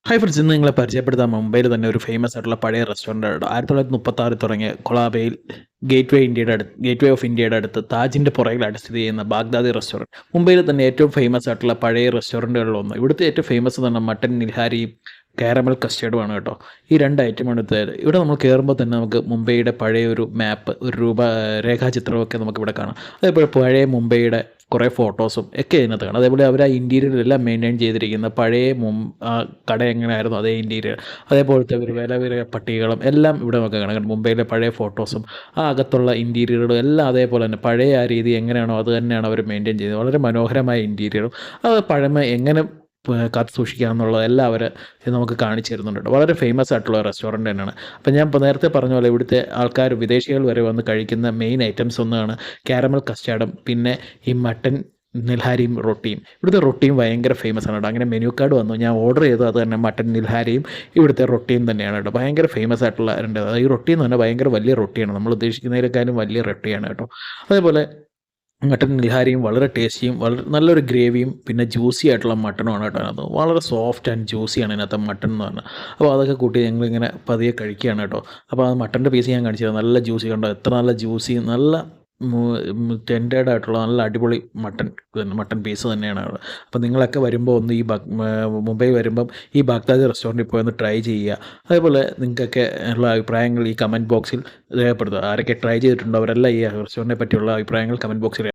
Hi friends, ഇന്ന് നിങ്ങളെ പരിചയപ്പെടുത്താൻ മുംബൈയിൽ തന്നെ ഒരു ഫേമസ് ആയിട്ടുള്ള പഴയ റെസ്റ്റോറൻ്റ് ആണ്. 1936 തുടങ്ങിയ കൊളാബയിൽ ഗേറ്റ് വേ ഓഫ് ഇന്ത്യയുടെ അടുത്ത് താജിൻ്റെ പുറകിലായിട്ട് സ്ഥിതി ചെയ്യുന്ന ബാഗ്ദാദി റെസ്റ്റോറൻറ്റ്. മുംബൈയിൽ തന്നെ ഏറ്റവും ഫേമസ് ആയിട്ടുള്ള പഴയ റെസ്റ്റോറൻറ്റുകളിലൊന്ന്. ഇവിടുത്തെ ഏറ്റവും ഫേമസ് എന്ന് പറഞ്ഞാൽ മട്ടൻ നിൽഹാരിയും കാരമൽ കസ്റ്റേർഡുമാണ് കേട്ടോ. ഈ രണ്ട് ഐറ്റമാണ് എടുത്തത്. ഇവിടെ നമ്മൾ കയറുമ്പോൾ തന്നെ നമുക്ക് മുംബൈയുടെ പഴയ ഒരു മാപ്പ്, ഒരു രേഖാചിത്രമൊക്കെ നമുക്കിവിടെ കാണാം. അതേപോലെ പഴയ മുംബൈയുടെ കുറേ ഫോട്ടോസും ഒക്കെ ഇതിനകത്ത് കാണാം. അതേപോലെ അവർ ആ ഇൻറ്റീരിയറിലെല്ലാം മെയിൻറ്റെയിൻ ചെയ്തിരിക്കുന്ന പഴയ കട എങ്ങനെയായിരുന്നു അതേ ഇൻറ്റീരിയർ, അതേപോലത്തെ ഒരു വില പട്ടികകളും എല്ലാം ഇവിടെ നമുക്ക് കാണാം. കാരണം മുംബൈയിലെ പഴയ ഫോട്ടോസും ആ അകത്തുള്ള ഇൻറ്റീരിയറുകളും എല്ലാം അതേപോലെ തന്നെ പഴയ ആ രീതി എങ്ങനെയാണോ അത് തന്നെയാണ് അവർ മെയിൻറ്റെയിൻ ചെയ്തത്. വളരെ മനോഹരമായ ഇൻറ്റീരിയറും അത് പഴമ എങ്ങനെ കാത്തു സൂക്ഷിക്കാമെന്നുള്ളത് എല്ലാം അവർ നമുക്ക് കാണിച്ചു തരുന്നുണ്ട് കേട്ടോ. വളരെ ഫേമസ് ആയിട്ടുള്ള റെസ്റ്റോറൻറ്റ് തന്നെയാണ്. അപ്പോൾ ഞാൻ ഇപ്പോൾ നേരത്തെ പറഞ്ഞ പോലെ ഇവിടുത്തെ ആൾക്കാർ, വിദേശികൾ വരെ വന്ന് കഴിക്കുന്ന മെയിൻ ഐറ്റംസ് ഒന്നാണ് കാരമൽ കസ്റ്റാർഡും പിന്നെ ഈ മട്ടൻ നിൽഹാരിയും റൊട്ടിയും. ഇവിടുത്തെ റൊട്ടിയും ഭയങ്കര ഫേമസ് ആണ് കേട്ടോ. അങ്ങനെ മെനു കാർഡ് വന്നു, ഞാൻ ഓർഡർ ചെയ്തത് അത് തന്നെ മട്ടൻ നിൽഹാരിയും ഇവിടുത്തെ റൊട്ടിയും തന്നെയാണ് കേട്ടോ. ഭയങ്കര ഫേമസ് ആയിട്ടുള്ള രണ്ട്, ഈ റൊട്ടി എന്ന് പറഞ്ഞാൽ ഭയങ്കര വലിയ റൊട്ടിയാണ്, നമ്മൾ ഉദ്ദേശിക്കുന്നതിനേക്കാളും വലിയ റൊട്ടിയാണ് കേട്ടോ. അതേപോലെ മട്ടൻ നിൽഹാരിയും വളരെ ടേസ്റ്റിയും വളരെ നല്ലൊരു ഗ്രേവിയും പിന്നെ ജ്യൂസി ആയിട്ടുള്ള മട്ടനുമാണ് കേട്ടോ. അത് വളരെ സോഫ്റ്റ് ആൻഡ് ജ്യൂസിയാണ് ഇതിനകത്ത് മട്ടൻ എന്ന് പറഞ്ഞാൽ. അപ്പോൾ അതൊക്കെ കൂട്ടി ഞങ്ങളിങ്ങനെ പതിയെ കഴിക്കുകയാണ് കേട്ടോ. അപ്പോൾ ആ മട്ടൻ്റെ പീസ് ഞാൻ കാണിച്ചു തരാം. നല്ല ജ്യൂസി കണ്ടോ, എത്ര നല്ല ജ്യൂസി, നല്ല ടെൻഡേഡ് ആയിട്ടുള്ള നല്ല അടിപൊളി മട്ടൻ പീസ് തന്നെയാണ് അവിടെ. അപ്പോൾ നിങ്ങളൊക്കെ വരുമ്പോൾ ഒന്ന് മുംബൈ വരുമ്പം ഈ ബാഗ്ദാദി റെസ്റ്റോറൻറ്റിൽ പോയി ഒന്ന് ട്രൈ ചെയ്യുക. അതേപോലെ നിങ്ങൾക്കൊക്കെ ഉള്ള അഭിപ്രായങ്ങൾ ഈ കമൻറ്റ് ബോക്സിൽ രേഖപ്പെടുത്തുക. ആരൊക്കെ ട്രൈ ചെയ്തിട്ടുണ്ടോ അവരെല്ലാം ഈ റെസ്റ്റോറൻറ്റിനെ പറ്റിയുള്ള അഭിപ്രായങ്ങൾ കമൻറ്റ് ബോക്സിൽ